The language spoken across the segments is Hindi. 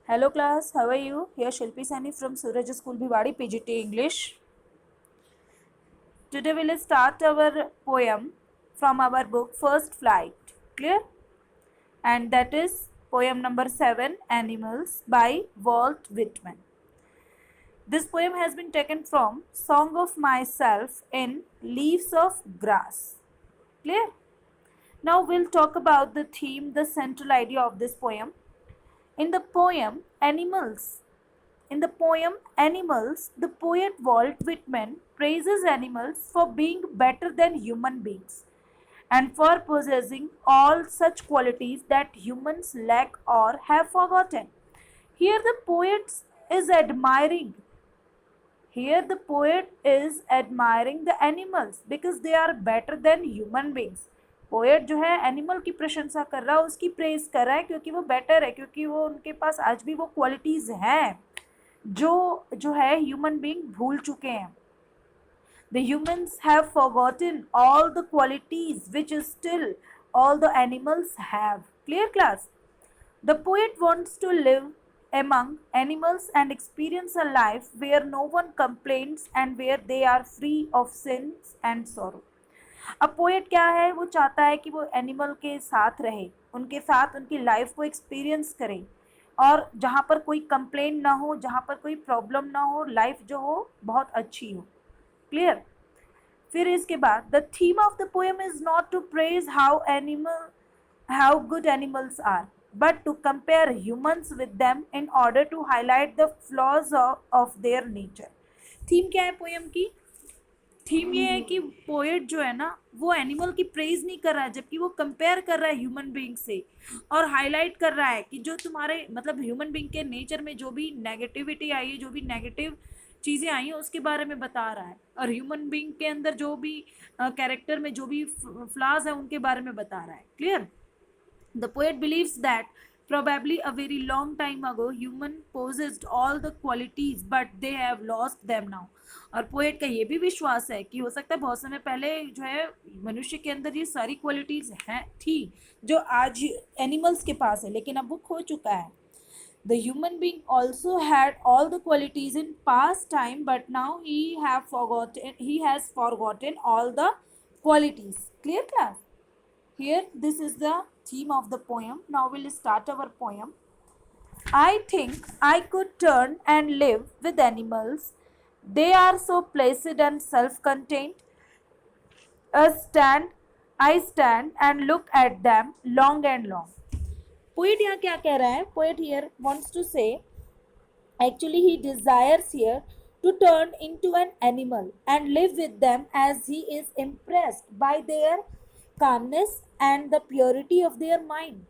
Hello class, how are you? Here Shilpi Sani from Suraj School Bhiwadi PGT English. Today we'll start our poem from our book First Flight. Clear? And that is poem number 7, Animals by Walt Whitman. This poem has been taken from Song of Myself in Leaves of Grass. Clear? Now we'll talk about the theme, the central idea of this poem. In the poem, Animals, the poet Walt Whitman praises animals for being better than human beings and for possessing all such qualities that humans lack or have forgotten. Here the poet is admiring here the poet is admiring the animals because they are better than human beings. Poet जो है एनिमल की प्रशंसा कर रहा है, उसकी प्रेज कर रहा है क्योंकि वो बेटर है, क्योंकि वो उनके पास आज भी वो क्वालिटीज हैं जो जो है ह्यूमन बीइंग भूल चुके हैं. The humans have forgotten all the qualities which still all the animals have. Clear class? The poet wants to live among animals and experience a life where no one complains and where they are free of sins and sorrow. अब पोएट क्या है, वो चाहता है कि वो एनिमल के साथ रहे, उनके साथ उनकी लाइफ को एक्सपीरियंस करे और जहाँ पर कोई कंप्लेन ना हो, जहाँ पर कोई प्रॉब्लम ना हो, लाइफ जो हो बहुत अच्छी हो. क्लियर? फिर इसके बाद the theme of the poem is not to praise how good animals are, but to compare humans with them in order to highlight the flaws of their nature. Theme क्या है पोएम की? थीम ये है कि पोएट जो है ना वो एनिमल की प्रेज नहीं कर रहा है, जबकि वो कंपेयर कर रहा है ह्यूमन बीइंग से और हाईलाइट कर रहा है कि जो तुम्हारे मतलब ह्यूमन बीइंग के नेचर में जो भी नेगेटिविटी आई है, जो भी नेगेटिव चीज़ें आई हैं उसके बारे में बता रहा है, और ह्यूमन बीइंग के अंदर जो भी कैरेक्टर में जो भी फ्लॉज है उनके बारे में बता रहा है. Clear? The poet believes that probably a very long time ago human possessed all the qualities but they have lost them now. और पोएट का ये भी विश्वास है कि हो सकता है बहुत समय पहले जो है मनुष्य के अंदर ये सारी क्वालिटीज हैं थी जो आज एनिमल्स के पास है, लेकिन अब वो खो चुका है. The human being also had all the qualities in past time, but now he has forgotten all the qualities. Clear class? Here, this is the theme of the poem. Now we'll start our poem. I think I could turn and live with animals. They are so placid and self-contained. I stand and look at them long and long. Poet यहाँ क्या कह रहा है? Poet here wants to say, actually he desires here to turn into an animal and live with them as he is impressed by their calmness and the purity of their mind.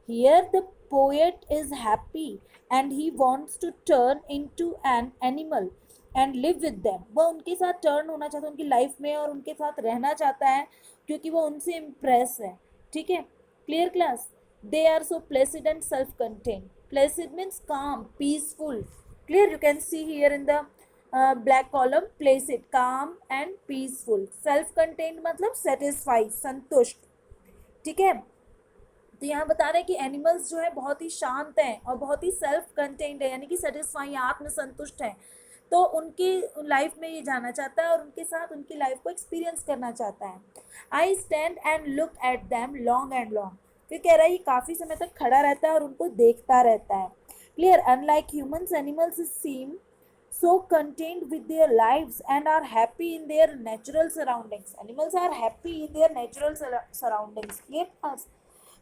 Here the poet is happy and he wants to turn into an animal and live with them. वह उनके साथ टर्न होना चाहता है उनकी लाइफ में और उनके साथ रहना चाहता है क्योंकि वो उनसे इम्प्रेस है. ठीक है? Clear class? They are so placid and self-contained. Placid means calm, peaceful. Clear? You can see here in the black column, placid, calm and peaceful. Self-contained मतलब satisfy, संतुष्ट. ठीक है? तो यहाँ बता रहे हैं कि एनिमल्स जो है बहुत ही शांत हैं और बहुत ही सेल्फ कंटेन्ड है, यानी कि सेटिस्फाई, आत्मसंतुष्ट है. तो उनकी लाइफ में ये जाना चाहता है और उनके साथ उनकी लाइफ को एक्सपीरियंस करना चाहता है. I stand and look at them long and long. फिर कह रहा है ये काफ़ी समय तक खड़ा रहता है और उनको देखता रहता है. Clear? Unlike humans, animals seem so contained with their lives and are happy in their natural surroundings. Animals are happy in their natural surroundings. Yes.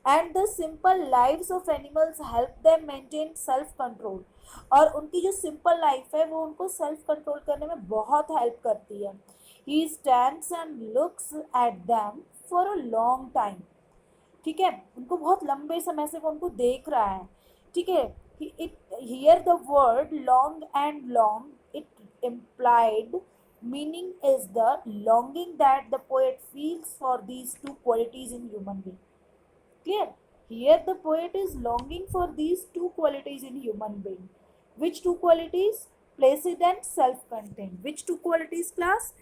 And the simple lives of animals help them maintain self control. और उनकी जो सिंपल लाइफ है वो उनको सेल्फ कंट्रोल करने में बहुत हेल्प करती है. He stands and looks at them for a long time. ठीक है? उनको बहुत लंबे समय से वो उनको देख रहा है. ठीक है? Here the word long and long, it implied meaning is the longing that the poet feels for these two qualities in human being. Clear? Here the poet is longing for these two qualities in human being. Which two qualities? Placid and self-contained. Which two qualities class?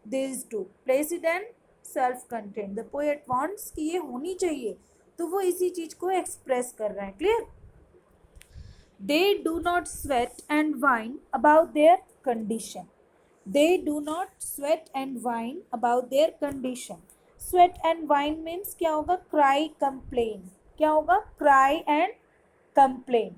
These two, placid and self-contained. The poet wants कि ये होनी चाहिए, तो वो इसी चीज को एक्सप्रेस कर रहा है. Clear? They do not sweat and whine about their condition. They do not sweat and whine about their condition. Sweat and whine means क्या होगा? Cry, complain. क्या होगा? Cry and complain.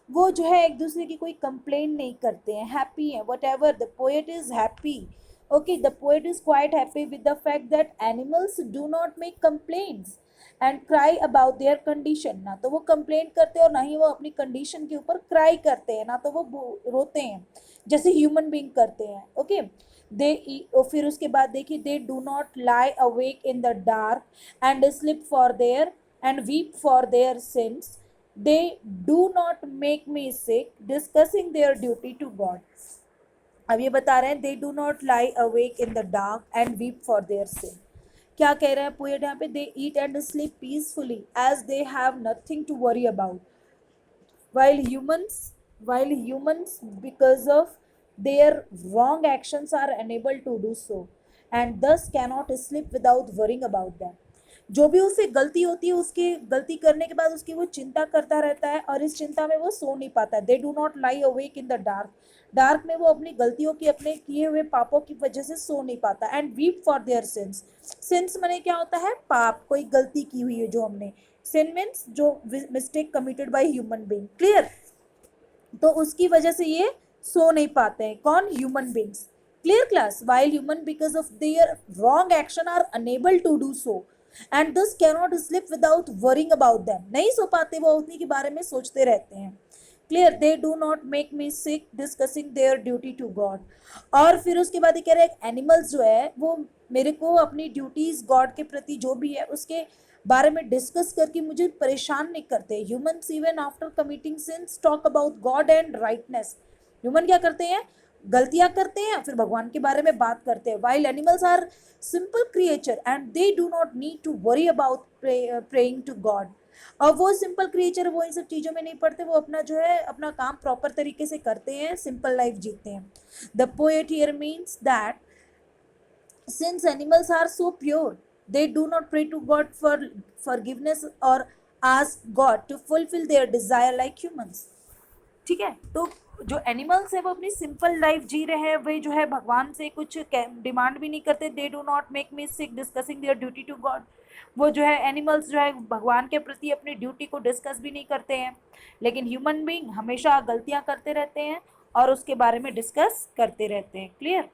वो जो है एक दूसरे की कोई कंप्लेन नहीं करते हैं, हैप्पी हैं. Whatever the poet is happy. Okay, the poet is quite happy with the fact that animals do not make complaints and cry about their condition. ना तो वो कंप्लेन करते हैं और ना ही वो अपनी कंडीशन के ऊपर क्राई करते हैं, ना तो वो रोते हैं जैसे ह्यूमन बीइंग करते हैं. ओके, दे फिर उसके बाद देखिए, दे do not lie awake in the dark and slip for their and weep for their since. They do not make me sick discussing their duty to God. अब ये बता रहे हैं they do not lie awake in the dark and weep for their sin. क्या कह रहे हैं पोएट यहाँ पे? they eat and sleep peacefully as they have nothing to worry about, while humans because of their wrong actions are unable to do so and thus cannot sleep without worrying about them. जो भी उसे गलती होती है, उसकी गलती करने के बाद उसकी वो चिंता करता रहता है और इस चिंता में वो सो नहीं पाता है. दे do not lie awake in the dark. Dark में वो अपनी गलतियों की, अपने किए हुए पापों की वजह से सो नहीं पाता. And weep for their since. Since माने क्या होता है? पाप, कोई गलती की हुई है जो हमने. सिन मीन्स जो mistake committed by human being. Clear? तो उसकी वजह से ये सो नहीं पाते हैं. कौन? Human beings. Clear class? While human because of their wrong action are unable to do so and thus cannot sleep without worrying about them. नहीं सो पाते, वो उन्हीं के बारे में सोचते रहते हैं. Clear? they do not make me sick discussing their duty to God. और फिर उसके बाद ये कह रहे हैं एनिमल्स जो है वो मेरे को अपनी ड्यूटीज गॉड के प्रति जो भी है उसके बारे में डिस्कस करके मुझे परेशान नहीं करते. Humans even after committing since talk about God and rightness. Human क्या करते हैं? गलतियां करते हैं, फिर भगवान के बारे में बात करते हैं. While animals are simple creature and they do not need to worry about praying to God. और वो सिंपल क्रिएचर, वो इन सब चीज़ों में नहीं पड़ते, वो अपना जो है अपना काम प्रॉपर तरीके से करते हैं, सिंपल लाइफ जीते हैं. The poet here means that since animals are so pure they do not pray to God for forgiveness और ask God to fulfil their desire like humans. ठीक है, तो जो एनिमल्स है वो अपनी सिंपल लाइफ जी रहे हैं, वे जो है भगवान से कुछ डिमांड भी नहीं करते. They do not make me sick discussing their duty to God. वो जो है एनिमल्स जो है भगवान के प्रति अपनी ड्यूटी को डिस्कस भी नहीं करते हैं. लेकिन ह्यूमन बीइंग हमेशा गलतियां करते रहते हैं और उसके बारे में डिस्कस करते रहते हैं. Clear?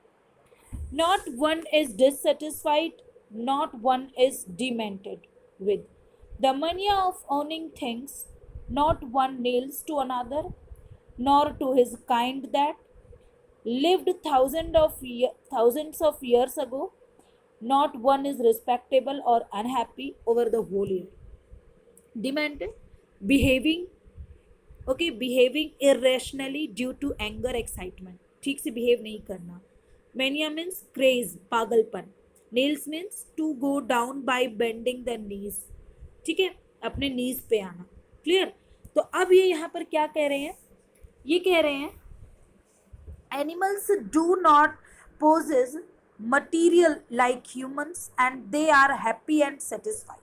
Not one is dissatisfied, not one is demented with the mania of owning things, not one kneels to another nor to his kind that lived thousands of years ago. Not one is respectable or unhappy over the whole year. Demented, behaving irrationally due to anger, excitement. ठीक से behave नहीं करना. Mania means craze, पागलपन. Nails means to go down by bending the knees. ठीक है, अपने knees पे आना. Clear? तो अब ये यहाँ पर क्या कह रहे हैं? ये कह रहे हैं animals do not possess material like humans and they are happy and satisfied.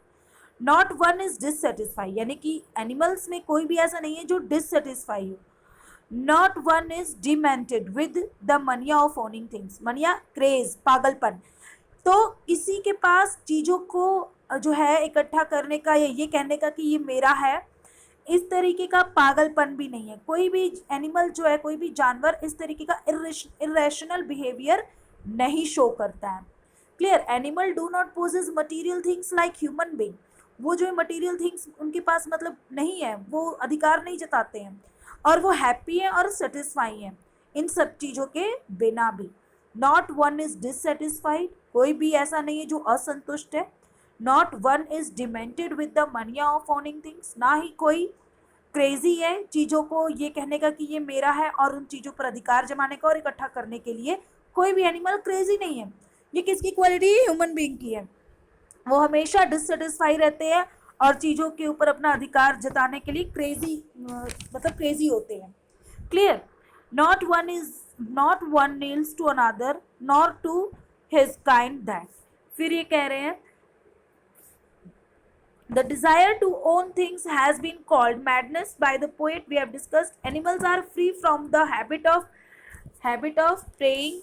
Not one is dissatisfied, यानी कि एनिमल्स में कोई भी ऐसा नहीं है जो डिससेटिस्फाई हो. Not one is demented with the mania of owning things. Mania craze, पागलपन. तो किसी के पास चीज़ों को जो है इकट्ठा करने का या ये कहने का कि ये मेरा है, इस तरीके का पागलपन भी नहीं है. कोई भी एनिमल जो है, कोई भी जानवर इस तरीके का इरेशनल बिहेवियर नहीं शो करता है. Clear? Animal do not poses material things like human being. वो जो है मटेरियल थिंग्स उनके पास मतलब नहीं है, वो अधिकार नहीं जताते हैं और वो हैप्पी हैं और सेटिस्फाई हैं इन सब चीज़ों के बिना भी. नॉट वन इज डिससेटिस्फाइड, कोई भी ऐसा नहीं है जो असंतुष्ट है. Not one is demented with the mania of owning things, ना ही कोई क्रेजी है चीज़ों को ये कहने का कि ये मेरा है और उन चीज़ों पर अधिकार जमाने का और इकट्ठा करने के लिए. कोई भी एनिमल क्रेजी नहीं है. ये किसकी क्वालिटी है? ह्यूमन बीइंग की है. वो हमेशा डिससेटिस्फाई रहते हैं और चीज़ों के ऊपर अपना अधिकार जताने के लिए क्रेजी होते हैं. Clear? Not one kneels to another nor to his kind that. फिर ये कह रहे हैं The desire to own things has been called madness by the poet. We have discussed animals are free from the habit of preying